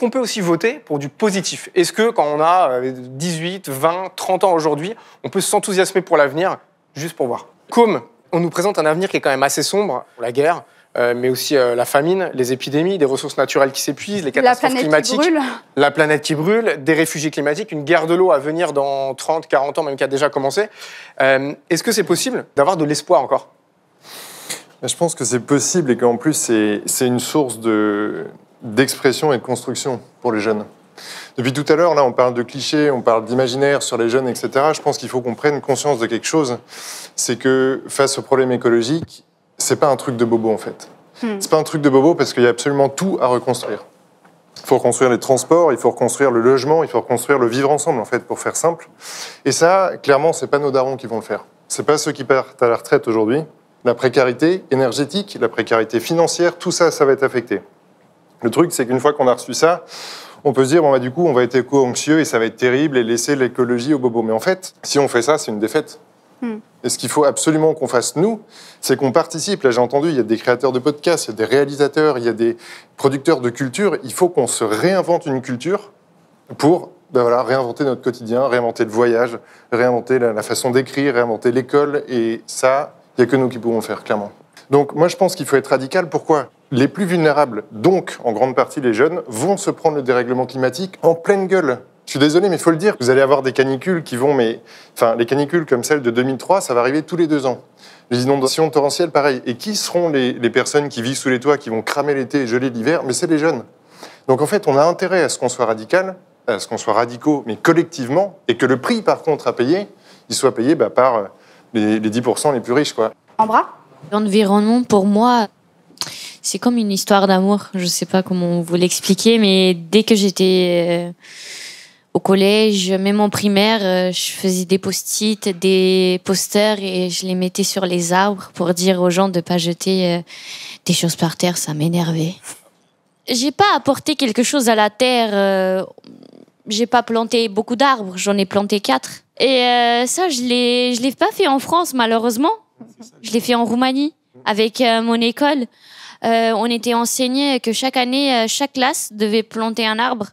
qu'on peut aussi voter pour du positif? Est-ce que quand on a 18, 20, 30 ans aujourd'hui, on peut s'enthousiasmer pour l'avenir, juste pour voir? Comme on nous présente un avenir qui est quand même assez sombre, la guerre, mais aussi la famine, les épidémies, des ressources naturelles qui s'épuisent, les catastrophes climatiques, la planète qui brûle, des réfugiés climatiques, une guerre de l'eau à venir dans 30, 40 ans, même qui a déjà commencé. Est-ce que c'est possible d'avoir de l'espoir encore? Je pense que c'est possible et qu'en plus, c'est une source d'expression et de construction pour les jeunes. Depuis tout à l'heure, là, on parle de clichés, on parle d'imaginaire sur les jeunes, etc. Je pense qu'il faut qu'on prenne conscience de quelque chose. C'est que face aux problèmes écologiques, c'est pas un truc de bobo, en fait. C'est pas un truc de bobo parce qu'il y a absolument tout à reconstruire. Il faut reconstruire les transports, il faut reconstruire le logement, il faut reconstruire le vivre ensemble, en fait, pour faire simple. Et ça, clairement, c'est pas nos darons qui vont le faire. C'est pas ceux qui partent à la retraite aujourd'hui. La précarité énergétique, la précarité financière, tout ça, ça va être affecté. Le truc, c'est qu'une fois qu'on a reçu ça, on peut se dire, bon, du coup, on va être éco-anxieux et ça va être terrible et laisser l'écologie au bobo. Mais en fait, si on fait ça, c'est une défaite. Et ce qu'il faut absolument qu'on fasse, nous, c'est qu'on participe. Là, j'ai entendu, il y a des créateurs de podcasts, il y a des réalisateurs, il y a des producteurs de culture. Il faut qu'on se réinvente une culture pour réinventer notre quotidien, réinventer le voyage, réinventer la façon d'écrire, réinventer l'école. Et ça, il n'y a que nous qui pouvons le faire, clairement. Donc, moi, je pense qu'il faut être radical. Pourquoi ? Les plus vulnérables, donc en grande partie les jeunes, vont se prendre le dérèglement climatique en pleine gueule. Je suis désolé, mais il faut le dire. Vous allez avoir des canicules qui vont... les canicules comme celle de 2003, ça va arriver tous les 2 ans. Les inondations torrentielles, pareil. Et qui seront les personnes qui vivent sous les toits, qui vont cramer l'été et geler l'hiver ? Mais c'est les jeunes. Donc en fait, on a intérêt à ce qu'on soit radical, à ce qu'on soit radicaux, mais collectivement, et que le prix, par contre, à payer, il soit payé par les 10% les plus riches, quoi. Ambra ? L'environnement, pour moi, c'est comme une histoire d'amour. Je ne sais pas comment vous l'expliquer, mais dès que j'étais au collège, même en primaire, je faisais des post-it, des posters et je les mettais sur les arbres pour dire aux gens de ne pas jeter des choses par terre. Ça m'énervait. J'ai pas apporté quelque chose à la terre. J'ai pas planté beaucoup d'arbres. J'en ai planté 4. Et ça, je l'ai pas fait en France, malheureusement. Je l'ai fait en Roumanie, avec mon école. On était enseigné que chaque année, chaque classe devait planter un arbre.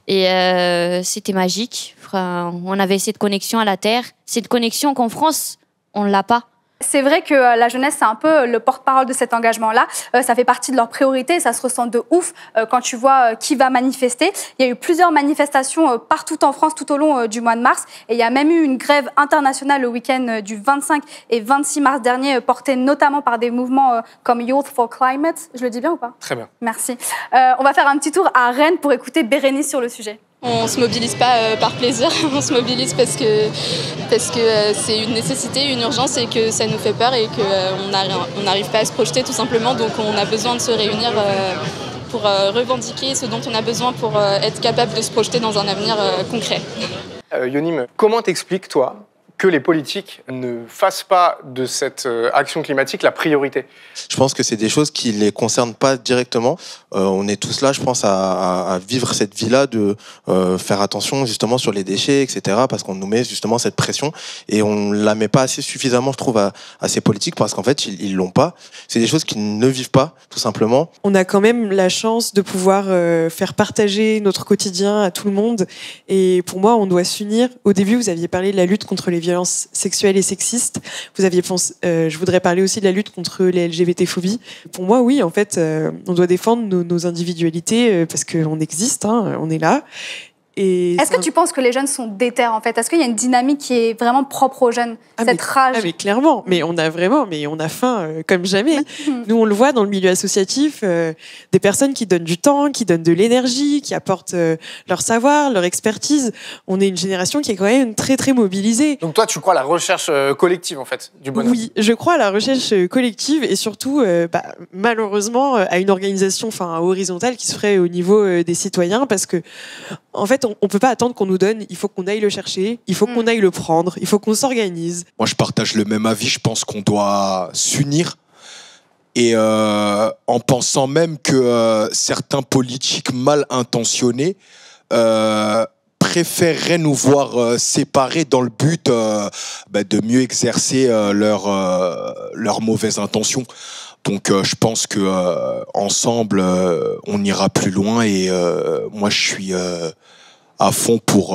Et c'était magique. Enfin, on avait cette connexion à la terre. Cette connexion qu'en France, on ne l'a pas. C'est vrai que la jeunesse, c'est un peu le porte-parole de cet engagement-là. Ça fait partie de leurs priorités. Ça se ressent de ouf quand tu vois qui va manifester. Il y a eu plusieurs manifestations partout en France tout au long du mois de mars. Et il y a même eu une grève internationale le week-end du 25 et 26 mars dernier, portée notamment par des mouvements comme Youth for Climate. Je le dis bien ou pas ? Très bien. Merci. On va faire un petit tour à Rennes pour écouter Bérénice sur le sujet. On ne se mobilise pas par plaisir, on se mobilise parce que c'est une nécessité, une urgence et que ça nous fait peur et qu'on n'arrive pas à se projeter tout simplement. Donc on a besoin de se réunir pour revendiquer ce dont on a besoin pour être capable de se projeter dans un avenir concret. Yonim, comment t'expliques, toi, que les politiques ne fassent pas de cette action climatique la priorité? Je pense que c'est des choses qui ne les concernent pas directement. On est tous là, je pense, à vivre cette vie-là, de faire attention justement sur les déchets, etc. Parce qu'on nous met justement cette pression et on ne la met pas assez suffisamment, je trouve, à ces politiques parce qu'en fait, ils ne l'ont pas. C'est des choses qu'ils ne vivent pas, tout simplement. On a quand même la chance de pouvoir faire partager notre quotidien à tout le monde. Et pour moi, on doit s'unir. Au début, vous aviez parlé de la lutte contre les violences sexuelles et sexistes. Vous aviez pensé, je voudrais parler aussi de la lutte contre les LGBT-phobies. Pour moi, oui, en fait, on doit défendre nos individualités parce qu'on existe, hein, on est là. Est-ce que tu penses que les jeunes sont déter, en fait ? Est-ce qu'il y a une dynamique qui est vraiment propre aux jeunes, cette rage ? Mais clairement, mais on a faim comme jamais. Nous, on le voit dans le milieu associatif, des personnes qui donnent du temps, qui donnent de l'énergie, qui apportent leur savoir, leur expertise. On est une génération qui est quand même très, très mobilisée. Donc toi, tu crois à la recherche collective, en fait, du bonheur ? Oui, je crois à la recherche collective et surtout, malheureusement, à une organisation horizontale qui se ferait au niveau des citoyens parce que, en fait, on peut pas attendre qu'on nous donne, il faut qu'on aille le chercher, il faut qu'on aille le prendre, il faut qu'on s'organise. Moi, je partage le même avis, je pense qu'on doit s'unir et en pensant même que certains politiques mal intentionnés préféreraient nous voir séparés dans le but de mieux exercer leurs mauvaises intentions. Donc je pense que ensemble on ira plus loin et moi je suis à fond pour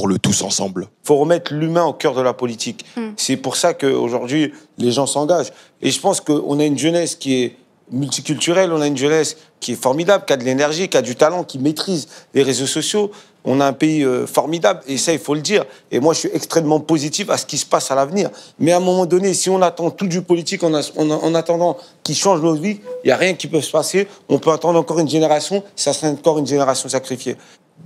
le tous ensemble. Il faut remettre l'humain au cœur de la politique. C'est pour ça qu'aujourd'hui les gens s'engagent. Et je pense qu'on a une jeunesse qui est multiculturelle, on a une jeunesse qui est formidable, qui a de l'énergie, qui a du talent, qui maîtrise les réseaux sociaux. On a un pays formidable, et ça, il faut le dire. Et moi, je suis extrêmement positif à ce qui se passe à l'avenir. Mais à un moment donné, si on attend tout du politique en attendant qu'il change nos vies, il n'y a rien qui peut se passer. On peut attendre encore une génération, ça sera encore une génération sacrifiée.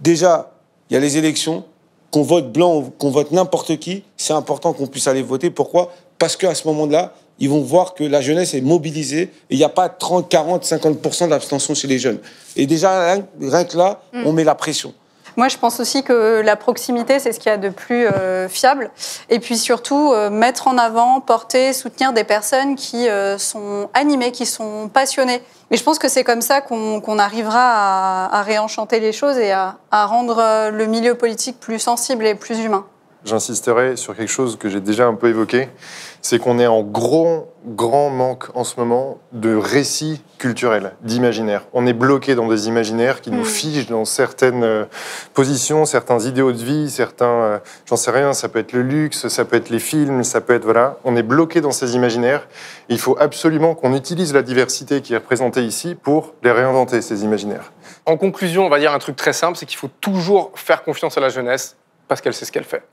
Déjà, il y a les élections, qu'on vote blanc, qu'on vote n'importe qui, c'est important qu'on puisse aller voter. Pourquoi ? Parce qu'à ce moment-là, ils vont voir que la jeunesse est mobilisée et il n'y a pas 30, 40, 50% d'abstention chez les jeunes. Et déjà, rien que là, on met la pression. Moi, je pense aussi que la proximité, c'est ce qu'il y a de plus fiable. Et puis surtout, mettre en avant, porter, soutenir des personnes qui sont animées, qui sont passionnées. Et je pense que c'est comme ça qu'on arrivera à réenchanter les choses et à rendre le milieu politique plus sensible et plus humain. J'insisterai sur quelque chose que j'ai déjà un peu évoqué, c'est qu'on est en grand manque en ce moment de récits culturels, d'imaginaire. On est bloqué dans des imaginaires qui nous figent dans certaines positions, certains idéaux de vie, certains, j'en sais rien, ça peut être le luxe, ça peut être les films, ça peut être, voilà. On est bloqué dans ces imaginaires. Il faut absolument qu'on utilise la diversité qui est représentée ici pour les réinventer, ces imaginaires. En conclusion, on va dire un truc très simple, c'est qu'il faut toujours faire confiance à la jeunesse parce qu'elle sait ce qu'elle fait.